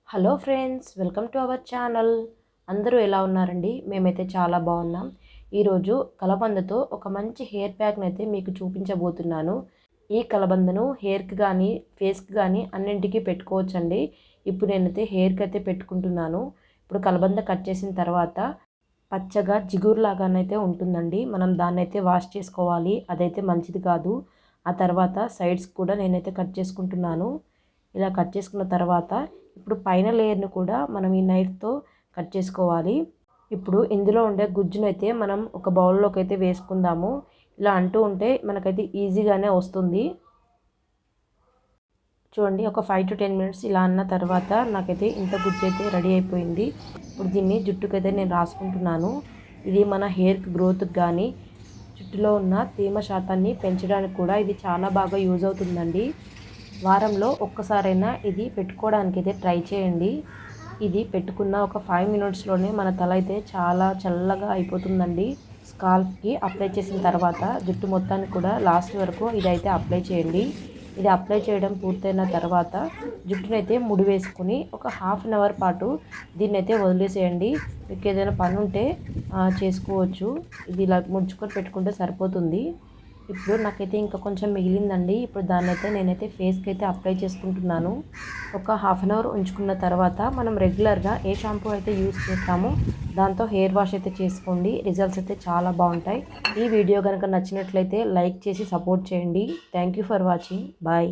Hello friends, welcome to our channel. అందరూ ఎలా ఉన్నారండి? మేమైతే చాలా బాగున్నాం. ఈరోజు కలబందతో ఒక మంచి హెయిర్ ప్యాక్ని అయితే మీకు చూపించబోతున్నాను. ఈ కలబందను హెయిర్కి కానీ ఫేస్కి కానీ అన్నింటికి పెట్టుకోవచ్చండి. ఇప్పుడు నేనైతే హెయిర్కి అయితే పెట్టుకుంటున్నాను. ఇప్పుడు కలబంద కట్ చేసిన తర్వాత పచ్చగా జిగురులాగానైతే ఉంటుందండి. మనం దాన్ని అయితే వాష్ చేసుకోవాలి, అదైతే మంచిది కాదు. ఆ తర్వాత సైడ్స్ కూడా నేనైతే కట్ చేసుకుంటున్నాను. ఇలా కట్ చేసుకున్న తర్వాత ఇప్పుడు పైన లేయర్ని కూడా మనం ఈ నైఫ్తో కట్ చేసుకోవాలి. ఇప్పుడు ఇందులో ఉండే గుజ్జునైతే మనం ఒక బౌల్లోకి అయితే వేసుకుందాము. ఇలా అంటూ ఉంటే మనకైతే ఈజీగానే వస్తుంది. చూడండి, ఒక 5 to 10 minutes ఇలా అన్న తర్వాత నాకైతే ఇంత గుజ్జు అయితే రెడీ అయిపోయింది. ఇప్పుడు దీన్ని జుట్టుకైతే నేను రాసుకుంటున్నాను. ఇది మన హెయిర్కి గ్రోత్కి కానీ జుట్టులో ఉన్న తేమ శాతాన్ని పెంచడానికి కూడా ఇది చాలా బాగా యూజ్ అవుతుందండి. వారంలో ఒక్కసారైనా ఇది పెట్టుకోవడానికి అయితే ట్రై చేయండి. ఇది పెట్టుకున్న ఒక 5 minutesలోనే మన తల అయితే చాలా చల్లగా అయిపోతుందండి. స్కాల్ప్కి అప్లై చేసిన తర్వాత జుట్టు మొత్తానికి కూడా లాస్ట్ వరకు ఇదైతే అప్లై చేయండి. ఇది అప్లై చేయడం పూర్తయిన తర్వాత జుట్టునైతే ముడి వేసుకుని ఒక 1/2 hour పాటు దీన్నైతే వదిలేసేయండి. మీకు ఏదైనా పని ఉంటే చేసుకోవచ్చు. ఇది ఇలా ముడుచుకొని పెట్టుకుంటే సరిపోతుంది. ఇప్పుడు నాకైతే ఇంకా కొంచెం మిగిలిందండి. ఇప్పుడు దాన్నైతే నేనైతే ఫేస్కి అయితే అప్లై చేసుకుంటున్నాను. ఒక 1/2 hour ఉంచుకున్న తర్వాత మనం రెగ్యులర్గా ఏ షాంపూ అయితే యూజ్ చేస్తామో దాంతో హెయిర్ వాష్ అయితే చేసుకోండి. రిజల్ట్స్ అయితే చాలా బాగుంటాయి. ఈ వీడియో కనుక నచ్చినట్లయితే లైక్ చేసి సపోర్ట్ చేయండి. Thank you for watching. Bye.